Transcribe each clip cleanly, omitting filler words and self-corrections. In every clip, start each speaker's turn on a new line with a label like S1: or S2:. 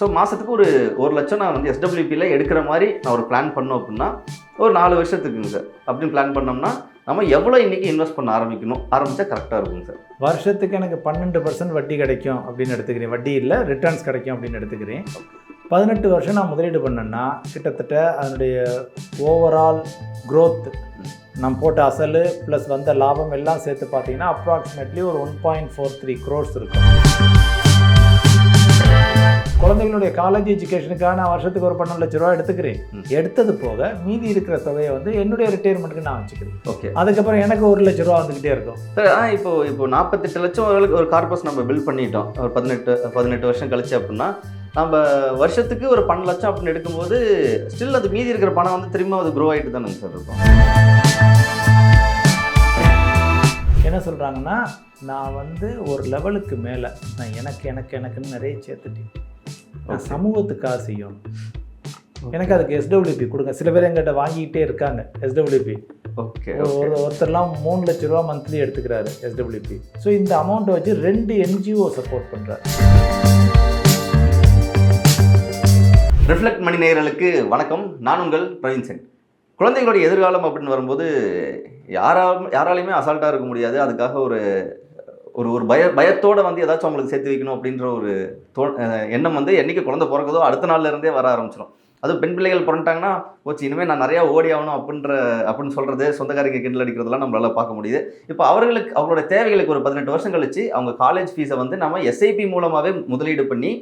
S1: So மாதத்துக்கு ஒரு 1,00,000 நான் வந்து எஸ்டபிள்யூபியில் எடுக்கிற மாதிரி நான் ஒரு பிளான் பண்ணோம் அப்படின்னா ஒரு 4 வருஷத்துக்குங்க சார். அப்படின்னு பிளான் பண்ணோம்னா நம்ம எவ்வளோ இன்றைக்கி இன்வெஸ்ட் பண்ண ஆரம்பித்தா கரெக்டாக இருக்குங்க சார்.
S2: வருஷத்துக்கு எனக்கு 12% வட்டி கிடைக்கும் அப்படின்னு எடுத்துக்கிறேன். வட்டி இல்லை, ரிட்டர்ன்ஸ் கிடைக்கும் அப்படின்னு எடுத்துக்கிறேன். 18 வருஷம் நான் முதலீடு பண்ணேன்னா கிட்டத்தட்ட அதனுடைய ஓவரால் க்ரோத் நான் போட்ட அசல் ப்ளஸ் வந்த லாபம் எல்லாம் சேர்த்து பார்த்தீங்கன்னா அப்ராக்சிமேட்லி ஒரு 1.43 crores இருக்கும். குழந்தைகளுடைய காலேஜ் எஜுகேஷனுக்காக நான் வருஷத்துக்கு ஒரு 12 லட்ச ரூபா எடுத்துக்கிறேன். எடுத்தது போக மீதி இருக்கிற தொகையை வந்து என்னுடைய ரிட்டையர்மெண்ட்டுக்கு நான் வச்சுக்கிறேன்.
S1: ஓகே,
S2: அதுக்கப்புறம் எனக்கு 1 லட்ச ரூபா வந்துக்கிட்டே இருக்கும்
S1: சார். இப்போ 48 லட்சம் ஒரு கார்பஸ் நம்ம பில் பண்ணிட்டோம் ஒரு 18 வருஷம் கழிச்சு அப்படின்னா நம்ம வருஷத்துக்கு ஒரு 12 லட்சம் அப்படின்னு எடுக்கும்போது ஸ்டில் அது மீதி இருக்கிற பணம் வந்து திரும்ப அது க்ரோ ஆகிட்டு தானே சார் இருக்கும்.
S2: என்ன சொல்கிறாங்கன்னா நான் வந்து ஒரு லெவலுக்கு மேலே நான் எனக்குன்னு நிறைய சேர்த்துட்டேன். நான் சமூகத்துக்காக செய்யணும். எனக்கு அதுக்கு எஸ்டபிள்யூபி கொடுங்க. சில பேர் எங்கிட்ட வாங்கிக்கிட்டே இருக்காங்க எஸ்டபிள்யூபி.
S1: ஓகே,
S2: ஒருத்தர்லாம் 3 லட்ச ரூபா மந்த்லி எடுத்துக்கிறாரு எஸ்டபிள்யூபி. ஸோ இந்த அமௌண்ட்டை வச்சு 2 NGO சப்போர்ட் பண்ணுறாரு.
S1: ரிஃப்ளெக்ட் மணி நேயர்களுக்கு வணக்கம். நான் உங்கள் பிரவீன் சென். குழந்தைகளுடைய எதிர்காலம் அப்படின்னு வரும்போது யாராலையுமே அசால்ட்டாக இருக்க முடியாது. அதுக்காக ஒரு ஒரு பயத்தோடு வந்து ஏதாச்சும் அவங்களுக்கு சேர்த்து வைக்கணும் அப்படின்ற ஒரு எண்ணம் வந்து என்றைக்கு குழந்தை பிறகுதோ அடுத்த நாள்லேருந்தே வர ஆரம்பிச்சிடும். அதுவும் பெண் பிள்ளைகள் பிறந்துட்டாங்கன்னா போச்சு இனிமேல் நான் நிறையா ஓடி ஆகணும் அப்படின்னு சொல்கிறது, சொந்தக்காரங்க கிண்டல் அடிக்கிறதுலாம் நம்மளால் பார்க்க முடியுது. இப்போ அவங்களோட தேவைகளுக்கு ஒரு 18 வருஷம் கழிச்சு அவங்க காலேஜ் ஃபீஸை வந்து நம்ம SIP மூலமாகவே முதலீடு பண்ணி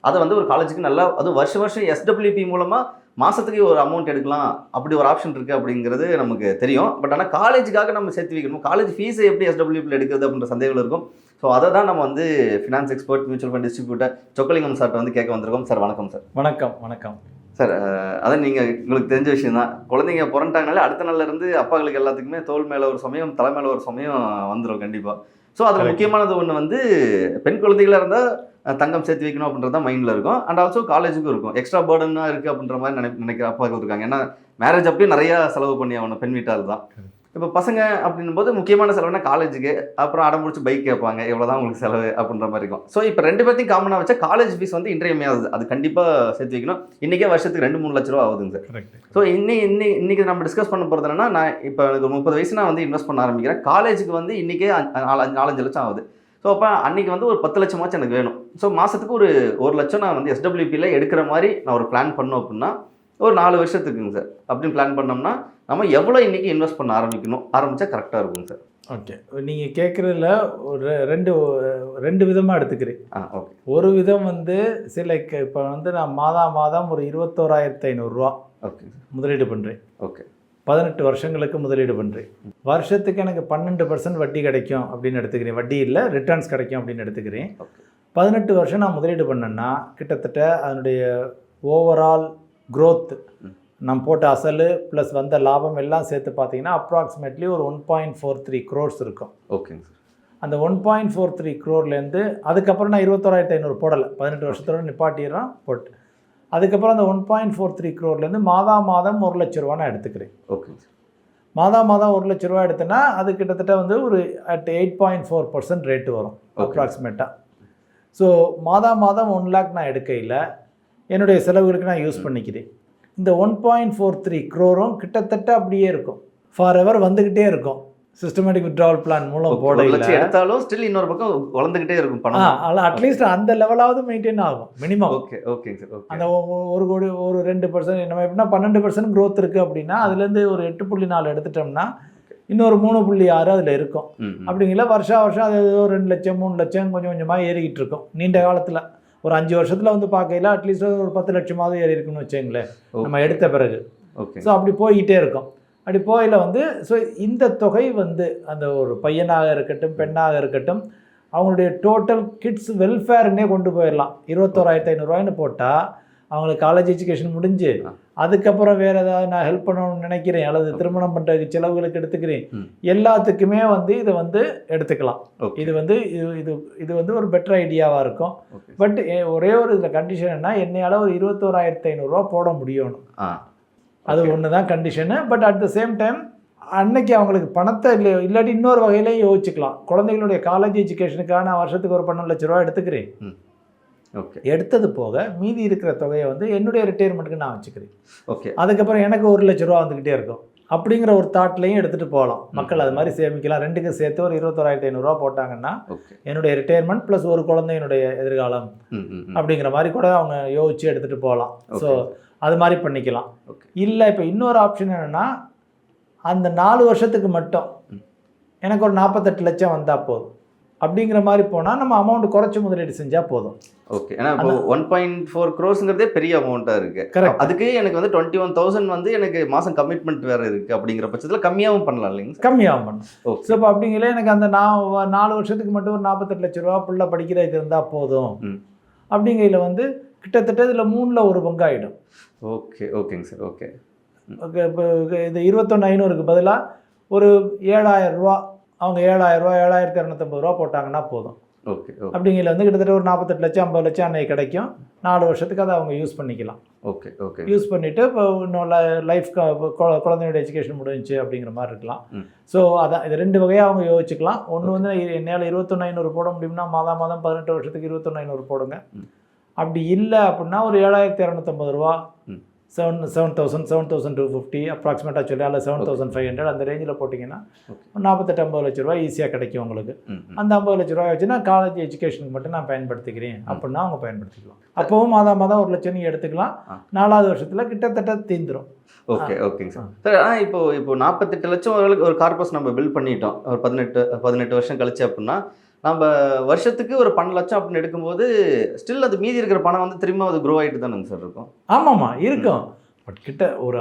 S1: அதை வந்து ஒரு காலேஜுக்கு நல்லா அதுவும் வருஷம் SWP மூலமாக மாதத்துக்கு ஒரு அமௌண்ட் எடுக்கலாம். அப்படி ஒரு ஆப்ஷன் இருக்குது அப்படிங்கிறது நமக்கு தெரியும். பட் ஆனால் காலேஜுக்காக நம்ம சேர்த்து வைக்கணும். காலேஜ் ஃபீஸை எப்படி SWPயில் எடுக்கிறது அப்படின்ற சந்தேகங்கள் இருக்கும். ஸோ அதை தான் நம்ம வந்து finance expert, mutual fund distributor Chockalingam சார்ட்ட வந்து கேட்க வந்திருக்கோம். சார் வணக்கம் சார்.
S2: வணக்கம்
S1: சார். அதான் நீங்கள் உங்களுக்கு தெரிஞ்ச விஷயம் தான். குழந்தைங்க பிறந்துட்டாங்கனாலே அடுத்த நாள்லேருந்து அப்பாங்களுக்கு எல்லாத்துக்குமே தோல் மேலே ஒரு சமயம் தலை மேலே ஒரு சமயம் வந்துடும் கண்டிப்பாக. ஸோ அதில் முக்கியமானது ஒன்று வந்து பெண் குழந்தைகளாக இருந்தால் தங்கம் சேர்த்து வைக்கணும் அப்படின்றது தான் மைண்டில் இருக்கும். அண்ட் ஆல்சோ காலேஜுக்கும் இருக்கும். எக்ஸ்ட்ரா பேர்டனாக இருக்குது அப்படின்ற மாதிரி நினைக்கிற அப்பாக்கள் இருக்காங்க. ஏன்னா மேரேஜ் அப்பயும் நிறையா செலவு பண்ணி ஆகணும் பெண் வீட்டால் தான். இப்போ பசங்க அப்படின்னும் போது முக்கியமான செலவுனா காலேஜுக்கு, அப்புறம் அடம் முடிச்சு பைக் கேட்பாங்க, எவ்வளோ தான் உங்களுக்கு செலவு அப்படின்ற மாதிரி இருக்கும். ஸோ இப்போ 2 பேர்த்தையும் காமனாக வச்சா காலேஜ் ஃபீஸ் வந்து இன்றையமையாகுது. அது கண்டிப்பாக சேர்த்து வைக்கணும். இன்றைக்கே வருஷத்துக்கு 2-3 லட்ச ரூபா ஆகுதுங்க சார். ஸோ இன்னைக்கு நம்ம டிஸ்கஸ் பண்ண போகிறது என்னன்னா, நான் இப்போ எனக்கு 30 வயசு நான் வந்து இன்வெஸ்ட் பண்ண ஆரம்பிக்கிறேன். காலேஜுக்கு வந்து இன்றைக்கே 4-5 லட்சம் ஆகுது. ஸோ அப்போ அன்றைக்கி வந்து ஒரு 10 லட்சமாச்சும் எனக்கு வேணும். ஸோ மாதத்துக்கு ஒரு 1 லட்சம் நான் வந்து SWPயில் எடுக்கிற மாதிரி நான் ஒரு பிளான் பண்ணோம் அப்படின்னா ஒரு 4 வருஷத்துக்குங்க சார். அப்படின்னு பிளான் பண்ணோம்னா நம்ம எவ்வளோ இன்றைக்கி இன்வெஸ்ட் பண்ண ஆரம்பித்தா கரெக்டாக இருக்குங்க சார்.
S2: ஓகே, நீங்கள் கேட்குறதுல ஒரு ரெண்டு விதமாக எடுத்துக்கிறேன்.
S1: ஓகே,
S2: ஒரு விதம் வந்து இப்போ வந்து நான் மாதம் ஒரு 21,500 ரூபா
S1: ஓகே
S2: முதலீடு பண்ணுறேன்.
S1: ஓகே,
S2: 18 வருஷங்களுக்கு முதலீடு பண்ணுறேன். வருஷத்துக்கு எனக்கு 12% வட்டி கிடைக்கும் அப்படின்னு எடுத்துக்கிறேன். வட்டி இல்லை, ரிட்டர்ன்ஸ் கிடைக்கும் அப்படின்னு எடுத்துக்கிறேன். 18 வருஷம் நான் முதலீடு பண்ணேன்னா கிட்டத்தட்ட அதனுடைய ஓவரால் க்ரோத் நான் போட்ட அசல் ப்ளஸ் வந்த லாபம் எல்லாம் சேர்த்து பார்த்தீங்கன்னா அப்ராக்சிமேட்லி ஒரு 1.43 crores இருக்கும்.
S1: ஓகேங்க சார்.
S2: அந்த 1.43 crore அதுக்கப்புறம் நான் 21,500 போடலை, 18 வருஷத்தோட நிப்பாட்டிடுறான் போட்டு. அதுக்கப்புறம் அந்த 1.43 crore மாதம் 1 லட்ச ரூபா நான் எடுத்துக்கிறேன்.
S1: ஓகே,
S2: மாதம் 1 லட்ச ரூபா எடுத்தேன்னா அது கிட்டத்தட்ட வந்து ஒரு 8.4% ரேட்டு வரும் அப்ராக்சிமேட்டாக. ஸோ மாதம் 1 lakh நான் எடுக்கையில் என்னுடைய செலவுகளுக்கு நான் யூஸ் பண்ணிக்கிறேன். இந்த 1.43 crore கிட்டத்தட்ட அப்படியே இருக்கும், ஃபார் எவர் வந்துக்கிட்டே இருக்கும். சிஸ்டமேட்டிக் வித்ட்ராவல் பிளான் மூலம் போட
S1: எடுத்தாலும் ஸ்டில் இன்னொரு பக்கம் வளர்ந்துக்கிட்டே இருக்கும் பணம்.
S2: அட்லீஸ்ட் அந்த லெவலாவது மெயின்டைன் ஆகும் மினிமம்.
S1: Okay sir.
S2: அந்த 1 கோடி ஒரு 2% நம்ம எப்படின்னா 12% க்ரோத் இருக்குது அப்படின்னா அதுலேருந்து ஒரு 8.4 எடுத்துட்டோம்னா இன்னொரு 3.6 அதில் இருக்கும். அப்படிங்கிற வருஷம் அது 2 லட்சம் 3 லட்சம் கொஞ்சம் கொஞ்சமாக ஏறிக்கிட்டு இருக்கும். நீண்ட காலத்தில் ஒரு 5 வருஷத்தில் வந்து பார்க்கையில அட்லீஸ்ட் ஒரு 10 லட்சமாவது ஏறி இருக்குன்னு வச்சுங்களேன் நம்ம எடுத்த பிறகு. ஸோ அப்படி போய்கிட்டே இருக்கும். அப்படி போயில வந்து ஸோ இந்த தொகை வந்து அந்த ஒரு பையனாக இருக்கட்டும் பெண்ணாக இருக்கட்டும் அவங்களுடைய டோட்டல் கிட்ஸ் வெல்ஃபேர்னே கொண்டு போயிடலாம். 21,500 ரூபாய்னு போட்டால் அவங்களுக்கு காலேஜ் எஜுகேஷன் முடிஞ்சு அதுக்கப்புறம் வேறு ஏதாவது நான் ஹெல்ப் பண்ணணும்னு நினைக்கிறேன் அல்லது திருமணம் பண்ணுறதுக்கு செலவுகளுக்கு எடுத்துக்கிறேன், எல்லாத்துக்குமே வந்து இதை வந்து எடுத்துக்கலாம். இது வந்து இது வந்து ஒரு பெட்டர் ஐடியாவாக இருக்கும். பட் ஒரே ஒரு இதில் கண்டிஷன் என்ன, என்னையால் ஒரு 21,500 ரூபா போட முடியணும். அது ஒன்று தான் condition. But at the same time அன்னைக்கு அவங்களுக்கு பணத்தை இல்லாட்டி இன்னொரு வகையிலையும் யோசிச்சுக்கலாம். குழந்தைகளுடைய காலேஜ் எஜுகேஷனுக்காக நான் வருஷத்துக்கு ஒரு 12 லட்ச ரூபா எடுத்துக்கிறேன்.
S1: ஓகே
S2: எடுத்தது போக மீதி இருக்கிற தொகையை வந்து என்னுடைய ரிட்டையர்மெண்ட்டுக்கு நான் வச்சுக்கிறேன்.
S1: ஓகே
S2: அதுக்கப்புறம் எனக்கு 1 லட்ச ரூபா வந்துக்கிட்டே இருக்கும் அப்படிங்கிற ஒரு தாட்லையும் எடுத்துகிட்டு போகலாம். மக்கள் அது மாதிரி சேமிக்கலாம். ரெண்டுக்கும் சேர்த்து ஒரு 21,500 போட்டாங்கன்னா
S1: ஓகே
S2: என்னுடைய ரிட்டையர்மெண்ட் ப்ளஸ் ஒரு குழந்தையினுடைய எதிர்காலம் அப்படிங்கிற மாதிரி கூட அவங்க யோசிச்சு எடுத்துகிட்டு போகலாம். ஸோ அது மாதிரி பண்ணிக்கலாம். இல்லை இப்போ இன்னொரு ஆப்ஷன் என்னென்னா, அந்த 4 வருஷத்துக்கு மட்டும் எனக்கு ஒரு 48 லட்சம் வந்தால் போதும் அப்படிங்கிற மாதிரி போனால் நம்ம அமௌண்ட் குறைச்சி முதலீடு செஞ்சால் போதும்.
S1: ஓகே ஏன்னா இப்போ 1.4 crores பெரிய அமௌண்ட்டாக இருக்குது.
S2: கரெக்ட்.
S1: அதுக்கு எனக்கு வந்து 21,000 வந்து எனக்கு மாதம் கமிட்மெண்ட் வேறு இருக்குது அப்படிங்கிற பட்சத்தில் கம்மியாகவும் பண்ணலாம் இல்லைங்க?
S2: கம்மியாகவும் பண்ணணும்.
S1: ஓகே
S2: ஸோ இப்போ அப்படிங்களே எனக்கு அந்த 4 வருஷத்துக்கு மட்டும் ஒரு 48 லட்ச ரூபா புள்ள படிக்கிறதுக்கு இருந்தால் போதும் அப்படிங்கையில் வந்து கிட்டத்தட்ட இதில் 3ல் 1 பங்காயிடும்.
S1: ஓகே ஓகேங்க சார். ஓகே
S2: ஓகே இப்போ இது 21,500க்கு பதிலாக ஒரு 7,000 ரூபா அவங்க 7,000 ரூபா 7,250 ரூபா போட்டாங்கன்னா போதும்.
S1: ஓகே
S2: அப்படிங்கையில் வந்து கிட்டத்தட்ட ஒரு 48 லட்சம் 50 லட்சம் அன்னைக்கு கிடைக்கும். 4 வருஷத்துக்கு அதை அவங்க யூஸ் பண்ணிக்கலாம்.
S1: ஓகே ஓகே
S2: யூஸ் பண்ணிவிட்டு இப்போ இன்னும் லைஃப் குழந்தையோட எஜுகேஷன் முடிஞ்சிச்சு அப்படிங்கிற மாதிரி இருக்கலாம். ஸோ அதான் இது 2 வகையாக அவங்க யோசிச்சுக்கலாம். ஒன்று வந்து என்னால் 21,500 போட முடியும்னா மாதம் 18 வருஷத்துக்கு 21,500 போடுங்க. அப்படி இல்லை அப்படின்னா ஒரு 7,250 ரூபா 7,250 அப்ராக்சிமேட்டாக சொல்லி அல்ல 7,500 அந்த ரேஞ்சில் போட்டிங்கன்னா 48-50 லட்ச ரூபா ஈஸியாக கிடைக்கும் உங்களுக்கு. அந்த 50 லட்ச ரூபாய் வச்சு நான் காலேஜ் எஜுகேஷனுக்கு மட்டும் நான் பயன்படுத்திக்கிறேன் அப்படின்னா அவங்க பயன்படுத்திக்கலாம். அப்போவும் மாதம் 1 லட்சம் நீங்கள் எடுத்துக்கலாம். 4வது வருஷத்தில் கிட்டத்தட்ட தீந்துடும்.
S1: ஓகே ஓகேங்க சார். சார் ஆனால் இப்போ 48 லட்சம் ஒரு கார்பஸ் நம்ம பில் பண்ணிட்டோம் ஒரு 18 வருஷம் கழிச்சு அப்படின்னா நம்ம வருஷத்துக்கு ஒரு 12 லட்சம் அப்படின்னு எடுக்கும்போது ஸ்டில் அது மீதி இருக்கிற பணம் வந்து திரும்ப அது க்ரோ ஆகிட்டு தானுங்க சார் இருக்கும்?
S2: ஆமாம்மா இருக்கும். பட் கிட்ட ஒரு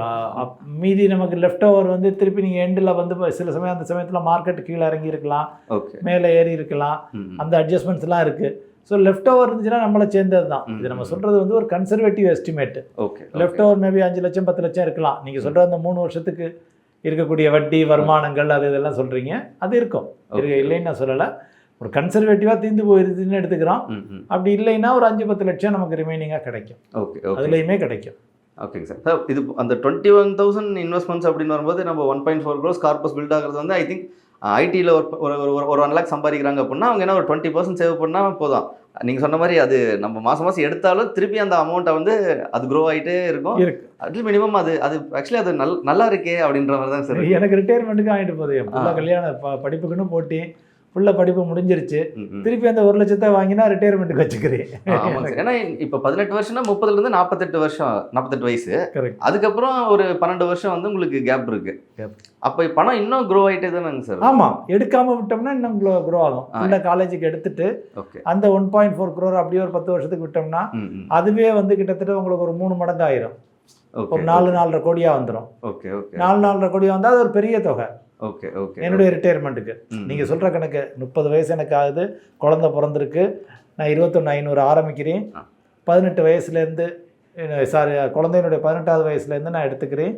S2: மீதி நமக்கு லெஃப்ட் ஓவர் வந்து திருப்பி நீங்கள் எண்டில் வந்து சில சமயம் அந்த சமயத்தில் மார்க்கெட் கீழே இறங்கி இருக்கலாம்,
S1: ஓகே
S2: மேலே ஏறி இருக்கலாம், அந்த அட்ஜஸ்ட்மெண்ட்ஸ்லாம் இருக்குது. ஸோ லெஃப்ட் ஓவர் இருந்துச்சுன்னா நம்மளை சேர்ந்தது தான். இது நம்ம சொல்கிறது வந்து ஒரு conservative estimate.
S1: Okay
S2: left over maybe 5 லட்சம் 10 லட்சம் இருக்கலாம். நீங்கள் சொல்கிற அந்த 3 வருஷத்துக்கு இருக்கக்கூடிய வட்டி வருமானங்கள் அது இதெல்லாம் சொல்கிறீங்க, அது இருக்கும் இல்லைன்னு நான் சொல்லலை. ஒரு கன்சர்வேட்டிவாக தீர்ந்து போயிருதுன்னு எடுத்துக்கிறோம். அப்படி இல்லைன்னா ஒரு 5-10 லட்சம் நமக்கு ரிமைனிங்காக கிடைக்கும்.
S1: ஓகே
S2: அதுலேயுமே கிடைக்கும்.
S1: ஓகேங்க சார். சார் இது அந்த 21,000 இன்வெஸ்ட்மெண்ட்ஸ் அப்படின்னு வரும்போது நம்ம 1.4 crores கார்பஸ் பில்ட் ஆகிறது வந்து ஐ திங்க் ஐடியில் ஒரு 1 lakh சம்பாதிக்கிறாங்க அப்படின்னா அவங்க என்ன ஒரு 20% சேவ் பண்ணால் போதும். நீங்கள் சொன்ன மாதிரி அது நம்ம மாதம் எடுத்தாலும் திருப்பி அந்த அமௌண்ட்டை வந்து அது க்ரோ ஆகிட்டே இருக்கும். அட்லீஸ்ட் மினிமம் அது ஆக்சுவலி அது நல்லா இருக்கே அப்படின்ற மாதிரி தான் சார்.
S2: எனக்கு ரிட்டையர்மெண்ட்டுக்கு ஆகிட்டு போகுது. என் கல்யாண படிப்புக்குன்னு போட்டி ஃபுல்லாக படிப்பு முடிஞ்சிருச்சு. திருப்பி அந்த 1 லட்சத்தை வாங்கினா ரிட்டையர்மெண்ட்டுக்கு வச்சுக்கிறேன்.
S1: ஆமாங்க சார். ஏன்னா இப்போ 18 வருஷம்னா 30லேருந்து 48 வயசு.
S2: கரெக்ட்.
S1: அதுக்கப்புறம் ஒரு 12 வருஷம் வந்து உங்களுக்கு கேப் இருக்கு. அப்போ பணம் இன்னும் க்ரோ ஆகிட்டே தானேங்க சார்?
S2: ஆமாம், எடுக்காமல் விட்டோம்னா இன்னும் க்ரோ ஆகும். இல்லை காலேஜுக்கு எடுத்துட்டு அந்த 1.4 crore அப்படியே ஒரு 10 வருஷத்துக்கு விட்டோம்னா அதுவே வந்து கிட்டத்தட்ட உங்களுக்கு ஒரு 3 மடங்கு ஆயிரும். ஒரு 4-4.5 கோடியாக வந்துடும்.
S1: ஓகே ஓகே
S2: 4-4.5 கோடியாக வந்தால் அது ஒரு பெரிய தொகை.
S1: ஓகே ஓகே
S2: என்னுடைய ரிட்டையர்மெண்ட்டுக்கு நீங்கள் சொல்கிற கணக்கு 30 வயசு எனக்கு ஆகுது, குழந்தை பிறந்திருக்கு, நான் 21,500 ஆரம்பிக்கிறேன். 18 வயசுலேருந்து குழந்தையினுடைய 18வது வயசுலேருந்து நான் எடுத்துக்கிறேன்.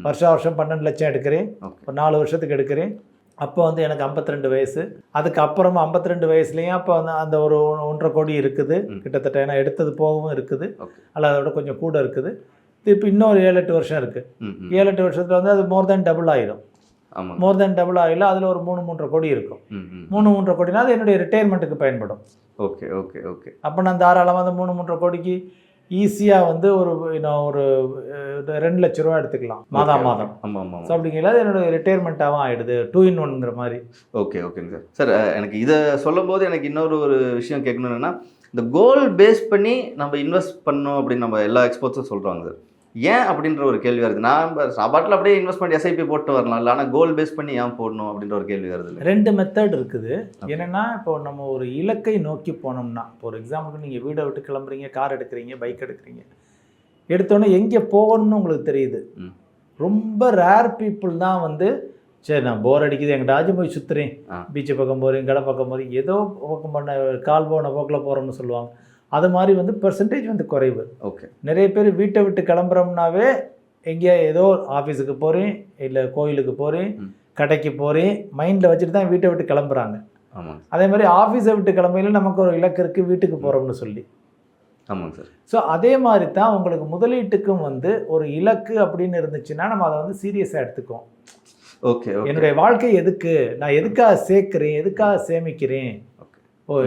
S2: வருஷம் 12 லட்சம் எடுக்கிறேன். ஒரு 4 வருஷத்துக்கு எடுக்கிறேன். அப்போ வந்து எனக்கு 52 வயசு. அதுக்கப்புறமா 52 வயசுலேயும் அப்போ வந்து அந்த ஒரு 1.5 கோடி இருக்குது கிட்டத்தட்ட. ஏன்னா எடுத்தது போகவும் இருக்குது, அல்ல அதோட கொஞ்சம் கூட இருக்குது. இப்போ இன்னொரு 7-8 வருஷம் இருக்குது. 7-8 வருஷத்தில் வந்து அது மோர் தேன் டபுள் ஆயிரும். மோர் தேன் டபுள் ஆகல அதில் ஒரு 3-3.5 கோடி இருக்கும். 3-3.5 கோடினா அது என்னுடைய ரிட்டையர்மெண்ட்டுக்கு பயன்படும்.
S1: ஓகே ஓகே ஓகே
S2: அப்போ நான் தாராளமாக அந்த 3-3.5 கோடிக்கு ஈஸியாக வந்து ஒரு 2 லட்ச ரூபா எடுத்துக்கலாம் மாதம்.
S1: ஆமாம்.
S2: ஸோ அப்படிங்கிறது என்னுடைய ரிட்டையர்மெண்ட்டாகவும் ஆகிடுது. 2-in-1ங்கிற மாதிரி.
S1: ஓகே ஓகேங்க சார். சார் எனக்கு இதை சொல்லும் போது எனக்கு இன்னொரு விஷயம் கேட்கணுன்னா, இந்த கோல் பேஸ் பண்ணி நம்ம இன்வெஸ்ட் பண்ணோம் அப்படின்னு நம்ம எல்லா எக்ஸ்பர்ட்ஸும் சொல்கிறாங்க சார். ஏன் அப்படின்ற ஒரு கேள்வி வருது. நான் பாட்டில் அப்படியே இன்வெஸ்ட்மெண்ட் எஸ்ஐபி போட்டு வரலாம் இல்லை, ஆனால் கோல் பேஸ் பண்ணி ஏன் போடணும் அப்படின்ற ஒரு கேள்வி வருது.
S2: 2 மெத்தட் இருக்குது. என்னென்னா இப்போ நம்ம ஒரு இலக்கை நோக்கி போனோம்னா, இப்போ ஒரு எக்ஸாம்பிளுக்கு நீங்கள் வீடை விட்டு கிளம்புறீங்க, கார் எடுக்கிறீங்க, பைக் எடுக்கிறீங்க, எடுத்தோன்னே எங்கே போகணும்னு உங்களுக்கு தெரியுது. ரொம்ப ரேர் பீப்புள் தான் வந்து சரி நான் போர் அடிக்குது எங்கிட்டாச்சும் போய் சுற்றுறேன், பீச்சு பக்கம் போகிறேன், கடை பக்கம் போகிறேன், ஏதோ பக்கம் பண்ண கால் போன போக்கில் போகிறோம்னு சொல்லுவாங்க. அது மாதிரி வந்து பெர்சன்டேஜ் வந்து குறைவு.
S1: ஓகே.
S2: நிறைய பேர் வீட்டை விட்டு கிளம்புறோம்னாவே எங்கேயா ஏதோ ஆஃபீஸுக்கு போகிறேன், இல்லை கோயிலுக்கு போகிறேன், கடைக்கு போகிறேன், மைண்டில் வச்சுட்டு தான் வீட்டை விட்டு கிளம்புறாங்க.
S1: ஆமாம்.
S2: அதே மாதிரி ஆஃபீஸை விட்டு கிளம்பையில் நமக்கு ஒரு இலக்கு இருக்குது, வீட்டுக்கு போகிறோம்னு சொல்லி.
S1: ஆமாங்க சார்.
S2: ஸோ அதே மாதிரி தான் உங்களுக்கு முதலீட்டுக்கும் வந்து ஒரு இலக்கு அப்படின்னு இருந்துச்சுன்னா நம்ம அதை வந்து சீரியஸாக எடுத்துக்குவோம்.
S1: ஓகே.
S2: என்னுடைய வாழ்க்கை எதுக்கு, நான் எதுக்காக சேர்க்குறேன், எதுக்காக சேமிக்கிறேன்,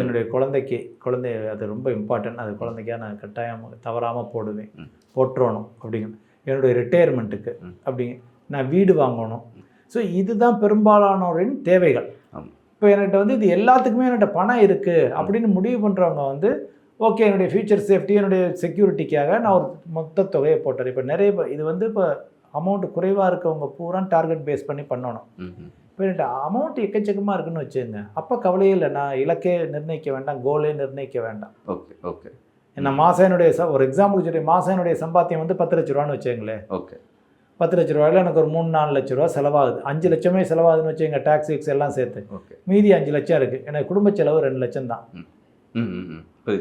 S2: என்னுடைய குழந்தை அது ரொம்ப இம்பார்ட்டன்ட், அது குழந்தைக்காக நான் கட்டாயம் தவறாமல் போடுவேன், போட்டுறணும் அப்படிங்க. என்னுடைய ரிட்டையர்மெண்ட்டுக்கு அப்படிங்க, நான் வீடு வாங்கணும். ஸோ இதுதான் பெரும்பாலானோரின் தேவைகள். இப்போ என்கிட்ட வந்து இது எல்லாத்துக்குமே என்கிட்ட பணம் இருக்குது அப்படின்னு முடிவு பண்ணுறவங்க வந்து ஓகே என்னுடைய ஃபியூச்சர் சேஃப்டி, என்னுடைய செக்யூரிட்டிக்காக நான் ஒரு மொத்த தொகையை போட்டுறேன். இப்போ நிறைய இது வந்து இப்போ அமௌண்ட் குறைவாக இருக்கவங்க பூரா டார்கெட் பேஸ் பண்ணி பண்ணணும். இப்போ என்கிட்ட அமௌண்ட் எக்கச்சக்கமாக இருக்குன்னு வச்சுக்கோங்க, அப்போ கவலையே இல்லை, நான் இலக்கே நிர்ணயிக்க வேண்டாம், கோலே நிர்ணயிக்க வேண்டாம்.
S1: Okay okay.
S2: நான் மாதம் என்னுடைய ஒரு எக்ஸாம்பிள் சொல்லி, மாதம் என்னுடைய சம்பாத்தியம் வந்து 10 லட்ச ரூபான்னு வச்சுங்களேன்.
S1: ஓகே.
S2: 10 லட்ச ரூபாயில் எனக்கு ஒரு 3-4 லட்ச ரூபா செலவாகுது. 5 லட்சமே செலவாகுதுன்னு வச்சு எங்கள் டாக்ஸ் எக்ஸ் எல்லாம் சேர்த்து மீதி 5 லட்சம் இருக்குது. எனக்கு குடும்ப செலவு 2 லட்சம் தான்,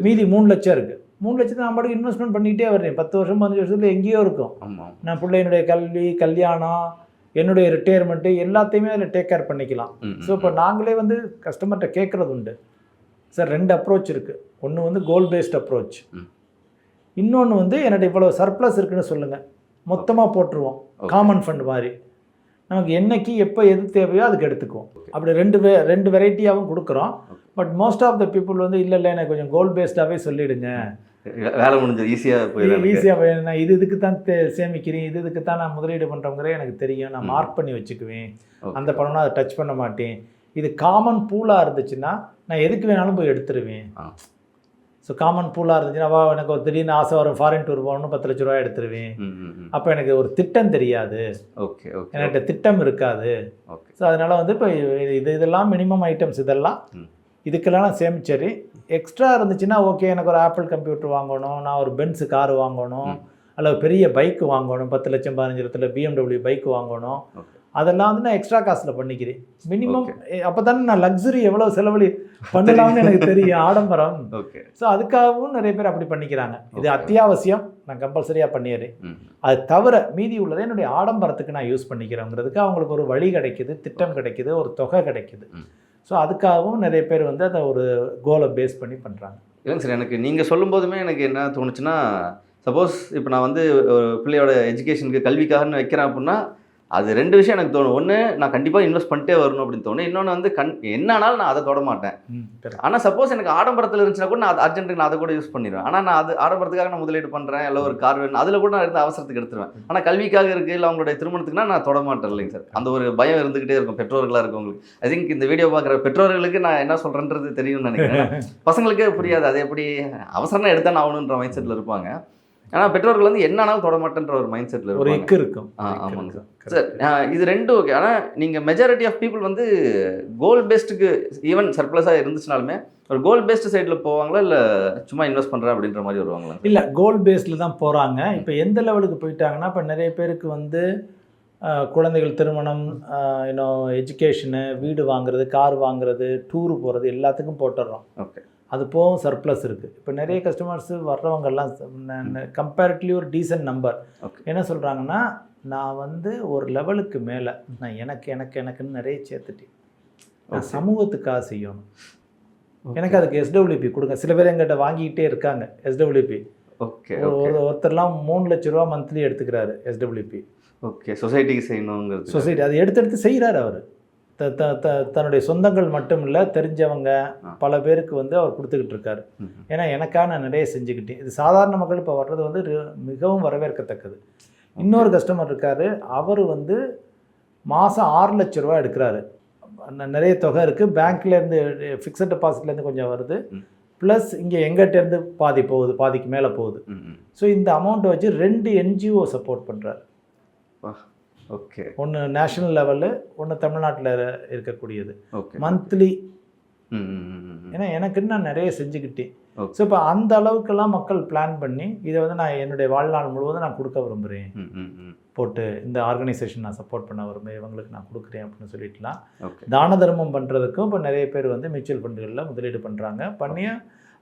S2: மீதி 3 லட்சம் இருக்குது. 3 லட்சத்தை நான் பாட்டுக்கு இன்வெஸ்ட்மெண்ட் பண்ணிகிட்டே வரேன். 10 வருஷம் 15 வருஷத்துல எங்கேயோ இருக்கும். நான் பிள்ளையினுடைய கல்வி, கல்யாணம், என்னுடைய ரிட்டையர்மெண்ட்டு எல்லாத்தையுமே அதில் டேக் கேர் பண்ணிக்கலாம். ஸோ இப்போ நாங்களே வந்து கஸ்டமர்கிட்ட கேட்குறது உண்டு, சார் 2 அப்ரோச் இருக்குது. ஒன்று வந்து கோல் பேஸ்ட் அப்ரோச், இன்னொன்று வந்து என்னோட இவ்வளோ சர்ப்ளஸ் இருக்குன்னு சொல்லுங்கள், மொத்தமாக போட்டுருவோம் காமன் ஃபண்ட் மாதிரி. நமக்கு என்னைக்கு எப்போ எது தேவையோ அதுக்கு எடுத்துக்குவோம். அப்படி ரெண்டு வெரைட்டியாகவும் கொடுக்குறோம். But most of the people வந்து இல்லை எனக்கு கொஞ்சம் கோல் பேஸ்டாகவே சொல்லிவிடுங்க,
S1: வேலை முடிஞ்சது ஈஸியாக
S2: நான் இதுக்கு தான் சேமிக்கிறேன், இதுக்கு தான் நான் முதலீடு பண்ணுறோங்கிறே எனக்கு தெரியும், நான் மார்க் பண்ணி வச்சுக்குவேன், அந்த பணம்னா அதை டச் பண்ண மாட்டேன். இது காமன் பூலாக இருந்துச்சுன்னா நான் எதுக்கு வேணாலும் போய் எடுத்துருவேன். ஸோ காமன் பூலாக இருந்துச்சுன்னா எனக்கு ஒரு திடீர்னு ஆசை வரும், ஃபாரின் டூர் போகணும்னு 10 லட்ச ரூபா எடுத்துருவேன். அப்போ எனக்கு ஒரு திட்டம் தெரியாது, என்கிட்ட திட்டம் இருக்காது. ஸோ அதனால் வந்து இப்போ இதெல்லாம் மினிமம் ஐட்டம்ஸ், இதெல்லாம் இதுக்கெல்லாம் நான் சேமிச்சேரி. எக்ஸ்ட்ரா இருந்துச்சுன்னா ஓகே எனக்கு ஒரு ஆப்பிள் கம்ப்யூட்டர் வாங்கணும், நான் ஒரு பென்ஸு கார் வாங்கணும், அல்லது பெரிய பைக்கு வாங்கணும், 10 லட்சம் 15 லட்சத்தில் BMW பைக்கு வாங்கணும், அதெல்லாம் வந்து நான் எக்ஸ்ட்ரா காசில் பண்ணிக்கிறேன் மினிமம். அப்போ தானே நான் லக்ஸுரி எவ்வளோ செலவழி பண்ணலாம்னு எனக்கு தெரியும், ஆடம்பரம். ஸோ அதுக்காகவும் நிறைய பேர் அப்படி பண்ணிக்கிறாங்க. இது அத்தியாவசியம், நான் கம்பல்சரியாக பண்ணிடுறேன். அது தவிர மீதி உள்ளதை என்னுடைய ஆடம்பரத்துக்கு நான் யூஸ் பண்ணிக்கிறேங்கிறதுக்கு அவங்களுக்கு ஒரு வழி கிடைக்குது, திட்டம் கிடைக்குது, ஒரு தொகை கிடைக்குது. ஸோ அதுக்காகவும் நிறைய பேர் வந்து அதை ஒரு கோலை பேஸ் பண்ணி பண்ணுறாங்க.
S1: இல்லைங்க சார், எனக்கு நீங்கள் சொல்லும் போதுமே எனக்கு என்ன தோணுச்சுன்னா, சப்போஸ் இப்போ நான் வந்து ஒரு பிள்ளையோட எஜுகேஷனுக்கு கல்விக்காகன்னு வைக்கிறேன் அப்படின்னா அது 2 விஷயம் எனக்கு தோணும். ஒன்று, நான் கண்டிப்பாக இன்வெஸ்ட் பண்ணிட்டே வரணும் அப்படின்னு தோணும். இன்னொன்று வந்து என்னானாலும் நான் அதை தொட மாட்டேன். ஆனால் சப்போஸ் எனக்கு ஆடம்பரத்தில் இருந்துச்சுன்னா கூட நான் அர்ஜென்ட்டுக்கு நான் அதை கூட யூஸ் பண்ணிடுவேன். ஆனால் நான் அது ஆடம்பரத்துக்காக நான் முதலீடு பண்ணுறேன், இல்லை ஒரு கார் வேணும், அதில் கூட நான் இருந்து அவசரத்துக்கு எடுத்துருவேன். ஆனால் கல்விக்காக இருக்குது, இல்லை அவங்களுடைய திருமணத்துக்குனா நான் தொட மாட்டேன் இல்லைங்க சார். அந்த ஒரு பயம் இருந்துகிட்டே இருக்கும் பெற்றோர்களாக இருக்கவங்களுக்கு. ஐ திங்க் இந்த வீடியோ பார்க்குற பெற்றோர்களுக்கு நான் என்ன சொல்கிறேன்றது தெரியும்னு நினைக்கிறேன். பசங்களுக்கே புரியாது, அது எப்படி அவசரம் எடுத்தால் நான் ஆகணுன்ற மைண்ட் செட்டில் இருப்பாங்க. ஆனால் பெற்றோர்கள் வந்து என்னாலும் தொட மாட்டேன்ற ஒரு மைண்ட் செட்டில்
S2: ஒரு எக்கு இருக்கும்.
S1: ஆமாங்க சார். சார் இது 2 ஓகே. ஆனால் நீங்கள் மெஜாரிட்டி ஆஃப் பீப்புள் வந்து கோல் பேஸ்டுக்கு ஈவன் சர்ப்ளஸாக இருந்துச்சுனாலுமே ஒரு கோல் பேஸ்டு சைடில் போவாங்களா, இல்லை சும்மா இன்வெஸ்ட் பண்ணுறேன் அப்படின்ற மாதிரி வருவாங்களா?
S2: இல்லை, கோல் பேஸ்டில் தான் போகிறாங்க. இப்போ எந்த லெவலுக்கு போயிட்டாங்கன்னா, இப்போ நிறைய பேருக்கு வந்து குழந்தைகள் திருமணம், இன்னும் எஜுகேஷனு, வீடு வாங்குறது, கார் வாங்குறது, டூரு போகிறது எல்லாத்துக்கும் போட்டுடுறோம். ஓகே, அது போகும் சர்ப்ளஸ் இருக்குது. இப்போ நிறைய கஸ்டமர்ஸ் வர்றவங்கெல்லாம் கம்பேரிட்டிவ்லி ஒரு டீசன்ட் நம்பர் என்ன சொல்கிறாங்கன்னா, நான் வந்து ஒரு லெவலுக்கு மேலே நான் எனக்குன்னு நிறைய சேர்த்துட்டேன், நான் சமூகத்துக்காக செய்யணும், எனக்கு அதுக்கு SWP கொடுங்க. சில பேர் எங்கிட்ட வாங்கிக்கிட்டே இருக்காங்க SWP. ஓகே, ஒருத்தர்லாம் 3 லட்ச ரூபா மந்த்லி எடுத்துக்கிறாரு SWP.
S1: ஓகே, சொசைட்டிக்கு செய்யணுங்கிறது.
S2: சொசைட்டி அதை எடுத்து செய்கிறாரு அவர். தன்னுடைய சொந்தங்கள் மட்டும் இல்லை, தெரிஞ்சவங்க பல பேருக்கு வந்து அவர் கொடுத்துக்கிட்டு இருக்காரு. ஏன்னா எனக்காக நான் நிறைய செஞ்சுக்கிட்டேன். இது சாதாரண மக்கள் இப்போ வர்றது வந்து மிகவும் வரவேற்கத்தக்கது. இன்னொரு கஸ்டமர் இருக்கார், அவர் வந்து மாதம் 6 லட்ச ரூபா எடுக்கிறாரு. நிறைய தொகை இருக்குது, பேங்க்லேருந்து ஃபிக்ஸட் டெபாசிட்லேருந்து கொஞ்சம் வருது, ப்ளஸ் இங்கே எங்கிட்டேருந்து பாதி போகுது, பாதிக்கு மேலே போகுது. ஸோ இந்த அமௌண்ட்டை வச்சு 2 NGO சப்போர்ட் பண்ணுறாரு.
S1: ஓகே,
S2: ஒன்று நேஷனல் லெவலு, ஒன்று தமிழ்நாட்டில் இருக்கக்கூடியது. மந்த்லி. ஏன்னா எனக்குன்னு நான் நிறைய செஞ்சுக்கிட்டேன். ஸோ இப்போ அந்த அளவுக்கெல்லாம் மக்கள் பிளான் பண்ணி இதை வந்து நான் என்னுடைய வாழ்நாள் முழுவதும் நான் கொடுக்க விரும்புகிறேன், போட்டு இந்த ஆர்கனைசேஷன் நான் சப்போர்ட் பண்ண விரும்புகிறேன், இவங்களுக்கு நான் கொடுக்குறேன் அப்படின்னு சொல்லிட்டுலாம் தான தர்மம் பண்ணுறதுக்கும் இப்போ நிறைய பேர் வந்து மியூச்சுவல் ஃபண்டுகளில் முதலீடு பண்ணுறாங்க. பண்ணி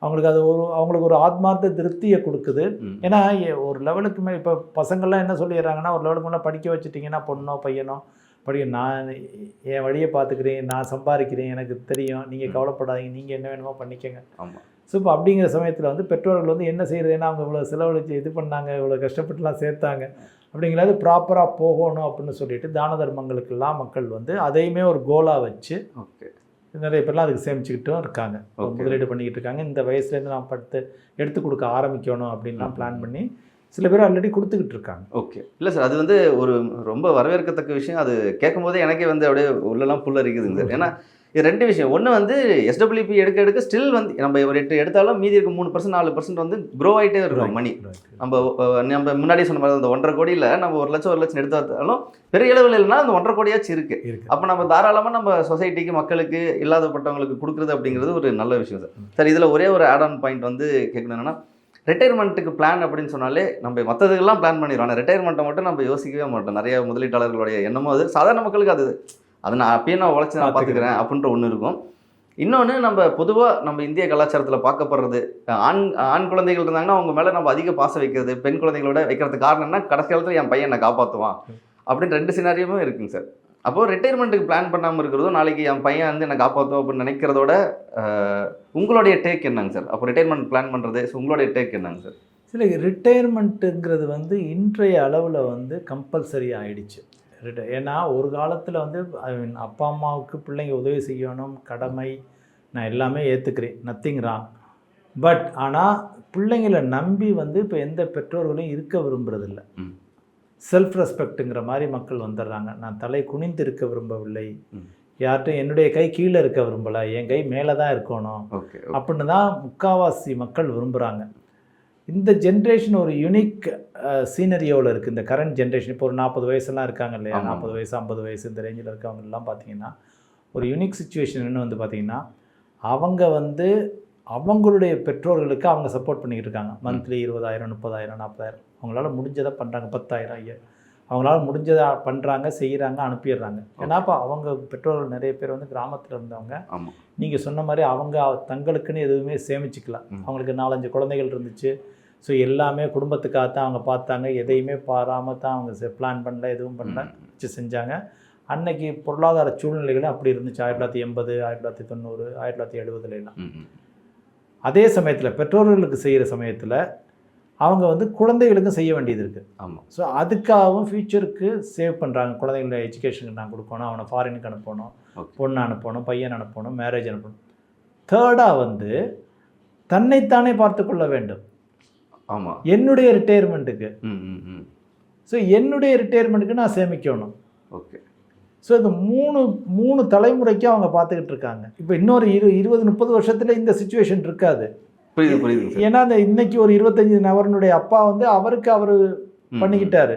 S2: அவங்களுக்கு ஒரு ஆத்மார்த்த திருப்தியை கொடுக்குது. ஏன்னா ஒரு லெவலுக்கு மேலே இப்போ பசங்கள்லாம் என்ன சொல்லிடுறாங்கன்னா, ஒரு லெவலுக்கு மேலே படிக்க வச்சுட்டிங்கன்னா பொண்ணோ பையனோ நான் என் வழியை பார்த்துக்கிறேன், நான் சம்பாதிக்கிறேன், எனக்கு தெரியும், நீங்கள் கவலைப்படாதீங்க, நீங்கள் என்ன வேணுமோ பண்ணிக்கங்க. ஆமாம். ஸோ இப்போ அப்படிங்கிற சமயத்தில் வந்து பெற்றோர்கள் வந்து என்ன செய்கிறதுன்னா, அவங்க இவ்வளோ செலவழித்து இது பண்ணாங்க, இவ்வளோ கஷ்டப்பட்டுலாம் சேர்த்தாங்க, அப்படிங்கிறது ப்ராப்பராக போகணும் அப்படின்னு சொல்லிட்டு தான தர்மங்களுக்கெல்லாம் மக்கள் வந்து அதையுமே ஒரு கோலாக வச்சு நிறைய பேர்லாம் அதுக்கு சேமிச்சுக்கிட்டும் இருக்காங்க, முதலீடு பண்ணிக்கிட்டு இருக்காங்க. இந்த வயசுலேருந்து நான் எடுத்து கொடுக்க ஆரம்பிக்கணும் அப்படின்லாம் பிளான் பண்ணி சில பேர் ஆல்ரெடி கொடுத்துக்கிட்டு இருக்காங்க.
S1: ஓகே. இல்லை சார், அது வந்து ஒரு ரொம்ப வரவேற்கத்தக்க விஷயம். அது கேட்கும் போதே எனக்கே வந்து அப்படியே உள்ளெல்லாம் புல்லரிக்குதுங்க சார். ஏன்னா இது 2 விஷயம். ஒன்று வந்து எஸ்டபிள்யூபி எடுக்க ஸ்டில் வந்து நம்ம ஒரு 8 எடுத்தாலும் மீதி இருக்க 3% 4% வந்து க்ரோ ஆகிட்டே இருக்கும் மணி. நம்ம முன்னாடி சொன்ன மாதிரி அந்த 1.5 கோடியில் நம்ம 1 லட்சம் 1 லட்சம் எடுத்தாலும் பெரிய அளவில் இல்லைன்னா அந்த 1.5 கோடியாச்சும் இருக்குது. அப்போ நம்ம தாராளமாக நம்ம சொசைட்டிக்கு மக்களுக்கு இல்லாதப்பட்டவங்களுக்கு கொடுக்குறது அப்படிங்கிறது ஒரு நல்ல விஷயம் சார். சார் இதில் ஒரே ஒரு ஆட் ஆன் பாயிண்ட் வந்து கேட்கணும். என்னன்னா ரிட்டையர்மெண்ட்டுக்கு பிளான் அப்படின்னு சொன்னாலே நம்ம மற்றதுக்கெல்லாம் பிளான் பண்ணிடுவோம். ஆனால் ரிட்டையர்மெண்ட்டை மட்டும் நம்ம யோசிக்கவே மாட்டோம். நிறைய முதலீட்டாளர்களுடைய எண்ணமும் அது சாதாரண மக்களுக்கு அது நான் அப்பயே நான் உழைச்சி நான் பார்த்துக்கிறேன் அப்படின்ற ஒன்று இருக்கும். இன்னொன்று நம்ம பொதுவாக நம்ம இந்திய கலாச்சாரத்தில் பார்க்கப்படுறது ஆண் குழந்தைகள் இருந்தாங்கன்னா அவங்க மேலே நம்ம அதிக பாசம் வைக்கிறது, பெண் குழந்தைகளோட வைக்கிறதுக்கு காரணம் என்ன, கடைசி காலத்தில் என் பையன் என்னை காப்பாற்றுவான் அப்படின்னு 2 சினாரியுமே இருக்குங்க சார். அப்போது ரிட்டையர்மெண்ட்டுக்கு பிளான் பண்ணாமல் இருக்கிறதும் நாளைக்கு என் பையன் வந்து என்னை காப்பாற்றும் அப்படின்னு நினைக்கிறதோட உங்களுடைய டேக் என்னங்க சார்? அப்போ ரிட்டையர்மெண்ட் பிளான் பண்ணுறது உங்களுடைய டேக் என்னங்க சார்?
S2: சில ரிட்டையர்மெண்ட்டுங்கிறது வந்து இன்றைய அளவில் வந்து கம்பல்சரி ஆகிடுச்சு. ஏன்னா ஒரு காலத்தில் வந்து அப்பா அம்மாவுக்கு பிள்ளைங்க உதவி செய்யணும் கடமை, நான் எல்லாமே ஏற்றுக்கிறேன், நத்திங் ராங். பட் ஆனால் பிள்ளைங்களை நம்பி வந்து இப்போ எந்த பெற்றோர்களும் இருக்க விரும்புறதில்ல. செல்ஃப் ரெஸ்பெக்ட்டுங்கிற மாதிரி மக்கள் வந்துடுறாங்க. நான் தலை குனிந்து இருக்க விரும்பவில்லை, யார்கிட்டும் என்னுடைய கை கீழே இருக்க விரும்பலை, என் கை மேலே தான் இருக்கணும் அப்படின்னு தான் முக்கால்வாசி மக்கள் விரும்புகிறாங்க. இந்த ஜென்ரேஷன் ஒரு யூனிக் சீனரியோவில் இருக்குது. இந்த கரண்ட் ஜென்ரேஷன் இப்போ ஒரு 40 வயசுலாம் இருக்காங்க இல்லையா, 40 வயசு 50 வயசு இந்த ரேஞ்சில் இருக்கவங்கலாம் பார்த்தீங்கன்னா ஒரு யூனிக் சுச்சுவேஷன் என்ன வந்து பார்த்திங்கன்னா, அவங்க வந்து அவங்களுடைய பெற்றோர்களுக்கு அவங்க சப்போர்ட் பண்ணிக்கிட்டு இருக்காங்க. மந்த்லி 20,000 30,000 40,000 அவங்களால முடிஞ்சதை பண்ணுறாங்க, 10,000 அவங்களால முடிஞ்சதை பண்ணுறாங்க, செய்கிறாங்க, அனுப்பிடுறாங்க. ஏன்னா இப்போ அவங்க பெற்றோர்கள் நிறைய பேர் வந்து கிராமத்தில் இருந்தவங்க. நீங்கள் சொன்ன மாதிரி அவங்க தங்களுக்குன்னு எதுவுமே சேமிச்சிக்கலாம். அவங்களுக்கு 4-5 குழந்தைகள் இருந்துச்சு. ஸோ எல்லாமே குடும்பத்துக்காகத்தான் அவங்க பார்த்தாங்க, எதையுமே பாராமல் தான் அவங்க பிளான் பண்ணல, எதுவும் பண்ணல, வச்சு செஞ்சாங்க. அன்னைக்கு பொருளாதார சூழ்நிலைகளும் அப்படி இருந்துச்சு. 1980 1990 1970 அதே சமயத்தில் பெற்றோர்களுக்கு செய்கிற சமயத்தில் அவங்க வந்து குழந்தைகளுக்கும் செய்ய வேண்டியது இருக்குது.
S1: ஆமாம்.
S2: ஸோ அதுக்காகவும் ஃப்யூச்சருக்கு சேவ் பண்ணுறாங்க. குழந்தைங்கள எஜுகேஷனுக்கு நான் கொடுக்கணும், அவனை ஃபாரினுக்கு அனுப்பணும், பொண்ணு அனுப்பணும், பையன் அனுப்பணும், மேரேஜ் அனுப்பணும். தேர்டாக வந்து தன்னைத்தானே பார்த்து கொள்ள வேண்டும்.
S1: ஆமாம்.
S2: என்னுடைய ரிட்டையர்மெண்ட்டுக்கு ஸோ என்னுடைய ரிட்டையர்மெண்ட்டுக்கு நான் சேமிக்கணும்.
S1: ஓகே.
S2: ஸோ இந்த மூணு தலைமுறைக்கு அவங்க பார்த்துக்கிட்டு இருக்காங்க. இப்போ இன்னொரு 20-30 வருஷத்தில் இந்த சுச்சுவேஷன் இருக்காது.
S1: புரியுது.
S2: ஏன்னா அந்த இன்னைக்கு ஒரு 25 நபருடைய அப்பா வந்து அவருக்கு அவர் பண்ணிக்கிட்டாரு.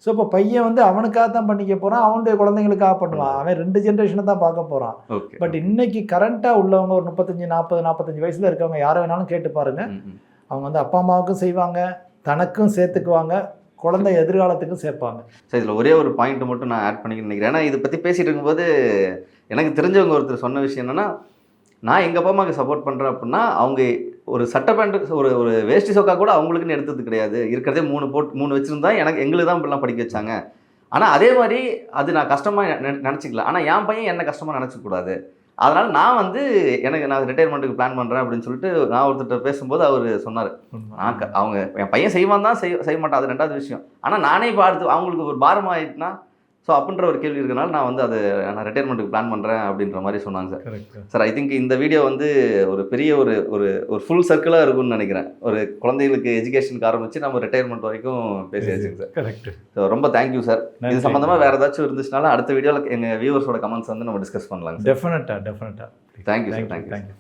S2: ஸோ இப்போ பையன் வந்து அவனுக்காக தான் பண்ணிக்க போகிறான், அவனுடைய குழந்தைங்களுக்காக பண்ணுவான். அவன் 2 ஜென்ரேஷனை தான் பார்க்க போகிறான். பட் இன்னைக்கு கரண்ட்டாக உள்ளவங்க ஒரு 35 40 45 வயசில் இருக்கவங்க யாரை வேணாலும் கேட்டு பாருங்க. அவங்க வந்து அப்பா அம்மாவுக்கும் செய்வாங்க, தனக்கும் சேர்த்துக்குவாங்க, குழந்தை எதிர்காலத்துக்கும் சேர்ப்பாங்க.
S1: சார் இதில் ஒரே ஒரு பாயிண்ட் மட்டும் நான் ஆட் பண்ணிக்க நினைக்கிறேன். ஏன்னா இதை பற்றி பேசிகிட்டு இருக்கும்போது எனக்கு தெரிஞ்சவங்க ஒருத்தர் சொன்ன விஷயம் என்னென்னா, நான் எங்கள் அப்பா அம்மாவுக்கு சப்போர்ட் பண்ணுறேன் அப்படின்னா அவங்க ஒரு சட்டை பேண்ட் ஒரு வேஷ்டி சொக்கா கூட அவங்களுக்குன்னு எடுத்தது கிடையாது. இருக்கிறதே 3 வச்சுருந்தா எங்களுக்கு தான் இப்படிலாம் படிக்க வச்சாங்க. ஆனால் அதே மாதிரி அது நான் கஷ்டமாக நினச்சிக்கல. ஆனால் என் பையன் என்ன கஷ்டமாக நினச்சிக்கூடாது. அதனால் நான் வந்து நான் ரிட்டையர்மெண்ட்டுக்கு பிளான் பண்ணுறேன் அப்படின்னு சொல்லிட்டு நான் ஒருத்தர்கிட்ட பேசும்போது அவர் சொன்னார், அவங்க என் பையன் செய்வான் தான் செய்ய மாட்டான், அது 2வது விஷயம். ஆனால் நானே இப்போ அடுத்து அவங்களுக்கு ஒரு பாரமாக ஆகிட்டுனா ஸோ அப்படின்ற ஒரு கேள்வி இருக்கனால நான் வந்து நான் ரிட்டையர்மெண்ட்டுக்கு பிளான் பண்ணுறேன் அப்படின்ற மாதிரி சொன்னாங்க சார். சார் ஐ திங்க் இந்த வீடியோ வந்து ஒரு பெரிய ஒரு ஃபுல் சர்க்கிளாக இருக்கும்னு நினைக்கிறேன். ஒரு குழந்தைகளுக்கு எஜுகேஷனுக்கு ஆரம்பித்து நம்ம ரிட்டையர்மெண்ட் வரைக்கும் பேசியாச்சுங்க சார்.
S2: கரெக்ட்.
S1: ஸோ ரொம்ப தேங்க்யூ சார். இது சம்மந்தமாக வேறு ஏதாச்சும் இருந்துச்சுனாலும் அடுத்த வீடியோவில் எங்கள் வியூவர்ஸோட கமெண்ட்ஸ் வந்து நம்ம டிஸ்கஸ் பண்ணலாங்க.
S2: டெஃபினட்டாக.
S1: Thank you sir. தேங்க்யூ.